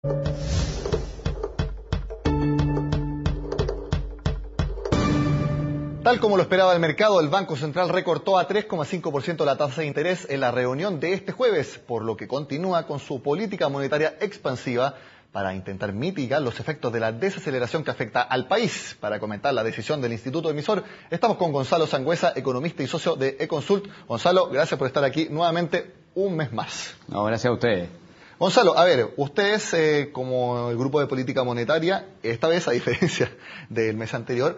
Tal como lo esperaba el mercado, el Banco Central recortó a 3,5% la tasa de interés en la reunión de este jueves, por lo que continúa con su política monetaria expansiva para intentar mitigar los efectos de la desaceleración que afecta al país. Para comentar la decisión del Instituto Emisor, estamos con Gonzalo Sangüesa, economista y socio de Econsult. Gonzalo, gracias por estar aquí nuevamente un mes más. No, gracias a ustedes. Gonzalo, a ver, ustedes como el grupo de política monetaria, esta vez a diferencia del mes anterior,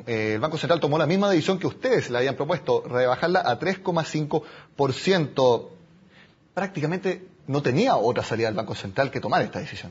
el Banco Central tomó la misma decisión que ustedes le habían propuesto, rebajarla a 3,5%. Prácticamente no tenía otra salida del Banco Central que tomar esta decisión.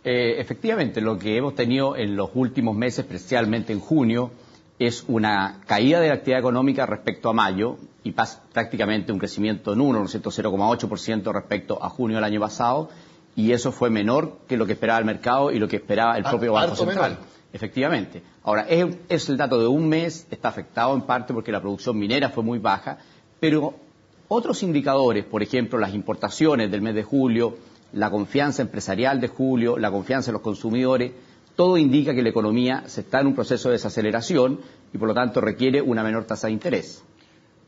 Efectivamente, lo que hemos tenido en los últimos meses, especialmente en junio, es una caída de la actividad económica respecto a mayo y prácticamente un crecimiento nulo, ¿no es cierto?, 0,8% respecto a junio del año pasado, y eso fue menor que lo que esperaba el mercado y lo que esperaba el propio Banco Central. Menor. Efectivamente. Ahora, es el dato de un mes, está afectado en parte porque la producción minera fue muy baja, pero otros indicadores, por ejemplo, las importaciones del mes de julio, la confianza empresarial de julio, la confianza en los consumidores, todo indica que la economía se está en un proceso de desaceleración y por lo tanto requiere una menor tasa de interés.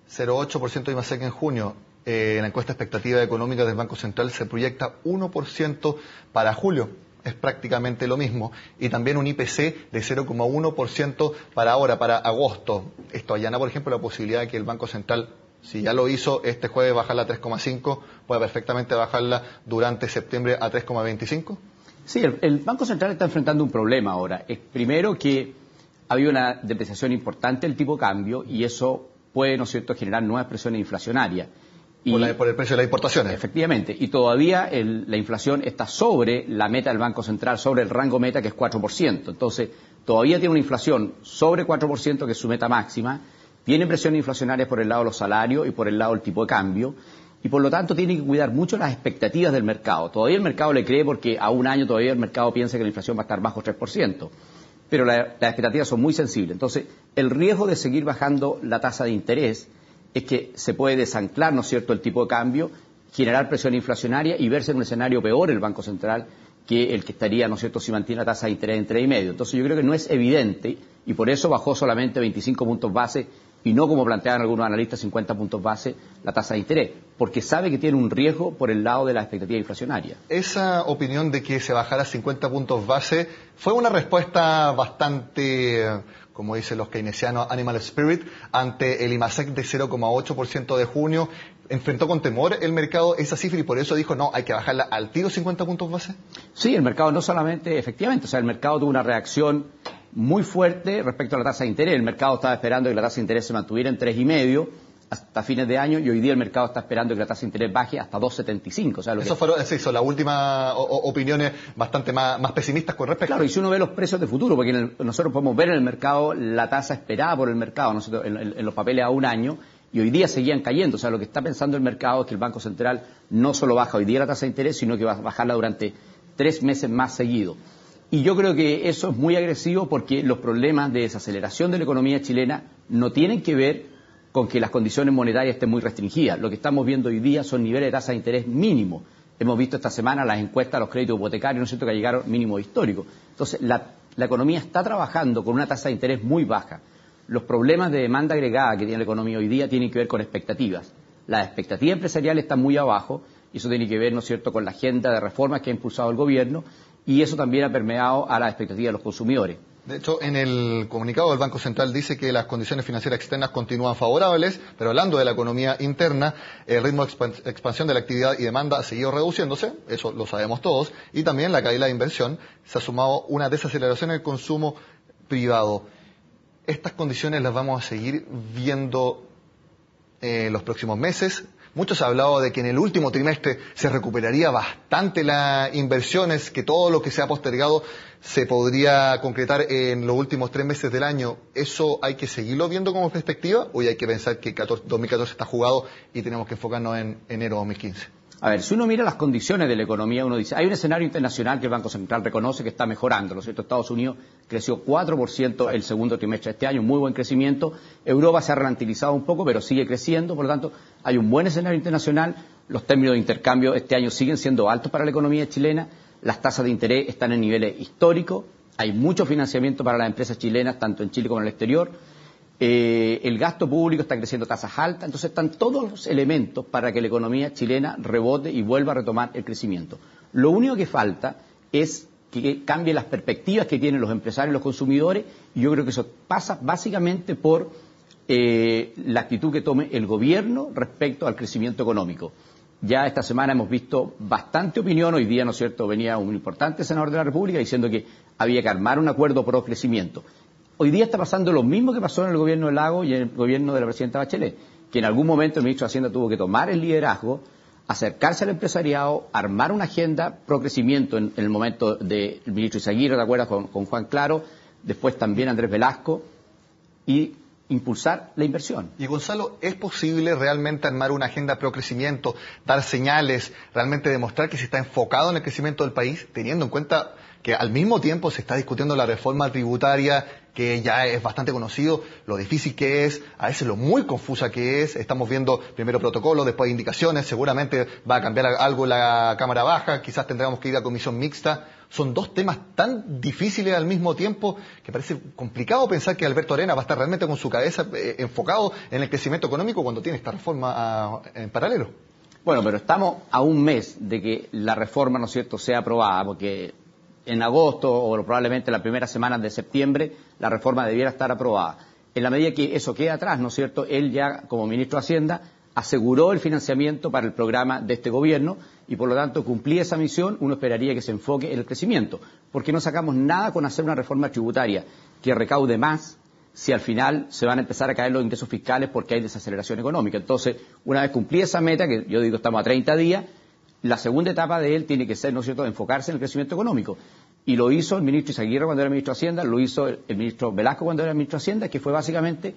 0,8% de IMASEC en junio. En la encuesta expectativa económica del Banco Central se proyecta 1% para julio. Es prácticamente lo mismo. Y también un IPC de 0,1% para ahora, para agosto. Esto allana, por ejemplo, la posibilidad de que el Banco Central, si ya lo hizo este jueves, bajarla a 3,5, pueda perfectamente bajarla durante septiembre a 3,25. Sí, el Banco Central está enfrentando un problema ahora. Primero que ha habido una depreciación importante del tipo de cambio y eso puede, ¿no es cierto?, generar nuevas presiones inflacionarias. Por el precio de las importaciones. Efectivamente. Y todavía la inflación está sobre la meta del Banco Central, sobre el rango meta que es 4%. Entonces, todavía tiene una inflación sobre 4%, que es su meta máxima. Tiene presiones inflacionarias por el lado de los salarios y por el lado del tipo de cambio. Y por lo tanto tiene que cuidar mucho las expectativas del mercado. Todavía el mercado le cree porque a un año todavía el mercado piensa que la inflación va a estar bajo 3%. Pero las expectativas son muy sensibles. Entonces, el riesgo de seguir bajando la tasa de interés es que se puede desanclar, ¿no es cierto?, el tipo de cambio, generar presión inflacionaria y verse en un escenario peor el Banco Central que el que estaría, ¿no es cierto?, si mantiene la tasa de interés en 3,5. Entonces yo creo que no es evidente y por eso bajó solamente 25 puntos base y no, como planteaban algunos analistas, 50 puntos base la tasa de interés, porque sabe que tiene un riesgo por el lado de la expectativa inflacionaria. Esa opinión de que se bajara 50 puntos base fue una respuesta bastante, como dicen los keynesianos, animal spirit, ante el IMASEC de 0,8% de junio. ¿Enfrentó con temor el mercado esa cifra y por eso dijo, no, hay que bajarla al tiro 50 puntos base? Sí, el mercado no solamente, efectivamente, o sea, el mercado tuvo una reacción muy fuerte respecto a la tasa de interés. El mercado estaba esperando que la tasa de interés se mantuviera en 3,5 hasta fines de año y hoy día el mercado está esperando que la tasa de interés baje hasta 2,75. O sea, Eso fueron las últimas opiniones bastante más pesimistas con respecto. Claro, y si uno ve los precios de futuro, porque nosotros podemos ver en el mercado la tasa esperada por el mercado, nosotros, en los papeles a un año, y hoy día seguían cayendo. O sea, lo que está pensando el mercado es que el Banco Central no solo baja hoy día la tasa de interés, sino que va a bajarla durante 3 meses más seguidos. Y yo creo que eso es muy agresivo porque los problemas de desaceleración de la economía chilena no tienen que ver con que las condiciones monetarias estén muy restringidas. Lo que estamos viendo hoy día son niveles de tasa de interés mínimos. Hemos visto esta semana las encuestas, los créditos hipotecarios, ¿no es cierto?, que llegaron mínimo histórico. Entonces, la economía está trabajando con una tasa de interés muy baja. Los problemas de demanda agregada que tiene la economía hoy día tienen que ver con expectativas. Las expectativas empresariales están muy abajo y eso tiene que ver, ¿no es cierto?, con la agenda de reformas que ha impulsado el gobierno y eso también ha permeado a las expectativas de los consumidores. De hecho, en el comunicado del Banco Central dice que las condiciones financieras externas continúan favorables, pero hablando de la economía interna, el ritmo de expansión de la actividad y demanda ha seguido reduciéndose, eso lo sabemos todos, y también la caída de inversión, se ha sumado una desaceleración en el consumo privado. Estas condiciones las vamos a seguir viendo en los próximos meses. Muchos han hablado de que en el último trimestre se recuperaría bastante las inversiones, que todo lo que se ha postergado se podría concretar en los últimos 3 meses del año. ¿Eso hay que seguirlo viendo como perspectiva o hay que pensar que 2014 está jugado y tenemos que enfocarnos en enero de 2015? A ver, si uno mira las condiciones de la economía, uno dice, hay un escenario internacional que el Banco Central reconoce que está mejorando, ¿no es cierto? Estados Unidos creció 4% el segundo trimestre de este año, muy buen crecimiento. Europa se ha ralentizado un poco, pero sigue creciendo, por lo tanto, hay un buen escenario internacional. Los términos de intercambio este año siguen siendo altos para la economía chilena. las tasas de interés están en niveles históricos, hay mucho financiamiento para las empresas chilenas, tanto en Chile como en el exterior, el gasto público está creciendo a tasas altas, entonces están todos los elementos para que la economía chilena rebote y vuelva a retomar el crecimiento. Lo único que falta es que cambie las perspectivas que tienen los empresarios y los consumidores, y yo creo que eso pasa básicamente por la actitud que tome el gobierno respecto al crecimiento económico. Ya esta semana hemos visto bastante opinión, hoy día, ¿no es cierto?, venía un importante senador de la República diciendo que había que armar un acuerdo pro crecimiento. Hoy día está pasando lo mismo que pasó en el gobierno de Lagos y en el gobierno de la presidenta Bachelet, que en algún momento el ministro de Hacienda tuvo que tomar el liderazgo, acercarse al empresariado, armar una agenda pro crecimiento en el momento del ministro Izaguirre, ¿te acuerdas?, con Juan Claro, después también Andrés Velasco, y impulsar la inversión. Y Gonzalo, ¿es posible realmente armar una agenda pro crecimiento, dar señales, realmente demostrar que se está enfocado en el crecimiento del país, teniendo en cuenta que al mismo tiempo se está discutiendo la reforma tributaria, que ya es bastante conocido, lo difícil que es, a veces lo muy confusa que es, estamos viendo primero protocolos, después indicaciones, seguramente va a cambiar algo la Cámara Baja, quizás tendremos que ir a comisión mixta. Son dos temas tan difíciles al mismo tiempo que parece complicado pensar que Alberto Arenas va a estar realmente con su cabeza enfocado en el crecimiento económico cuando tiene esta reforma en paralelo. Bueno, pero estamos a un mes de que la reforma, ¿no es cierto?, sea aprobada, porque en agosto o probablemente las primeras semanas de septiembre la reforma debiera estar aprobada. En la medida que eso quede atrás, ¿no es cierto?, él ya como ministro de Hacienda aseguró el financiamiento para el programa de este gobierno y por lo tanto cumplía esa misión, uno esperaría que se enfoque en el crecimiento, porque no sacamos nada con hacer una reforma tributaria que recaude más si al final se van a empezar a caer los ingresos fiscales porque hay desaceleración económica. Entonces, una vez cumplida esa meta, que yo digo estamos a 30 días, la segunda etapa de él tiene que ser, ¿no es cierto?, enfocarse en el crecimiento económico. Y lo hizo el ministro Izaguirre cuando era ministro de Hacienda, lo hizo el ministro Velasco cuando era ministro de Hacienda, que fue básicamente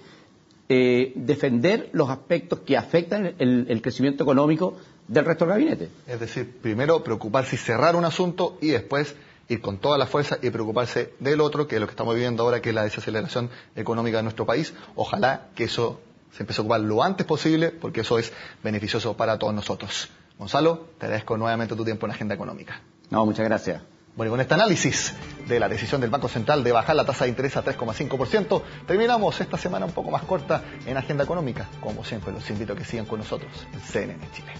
defender los aspectos que afectan el crecimiento económico del resto del gabinete. Es decir, primero preocuparse y cerrar un asunto y después ir con toda la fuerza y preocuparse del otro, que es lo que estamos viviendo ahora, que es la desaceleración económica de nuestro país. Ojalá que eso se empiece a ocupar lo antes posible, porque eso es beneficioso para todos nosotros. Gonzalo, te agradezco nuevamente tu tiempo en Agenda Económica. No, muchas gracias. Bueno, y con este análisis de la decisión del Banco Central de bajar la tasa de interés a 3,5%, terminamos esta semana un poco más corta en Agenda Económica. Como siempre, los invito a que sigan con nosotros en CNN Chile.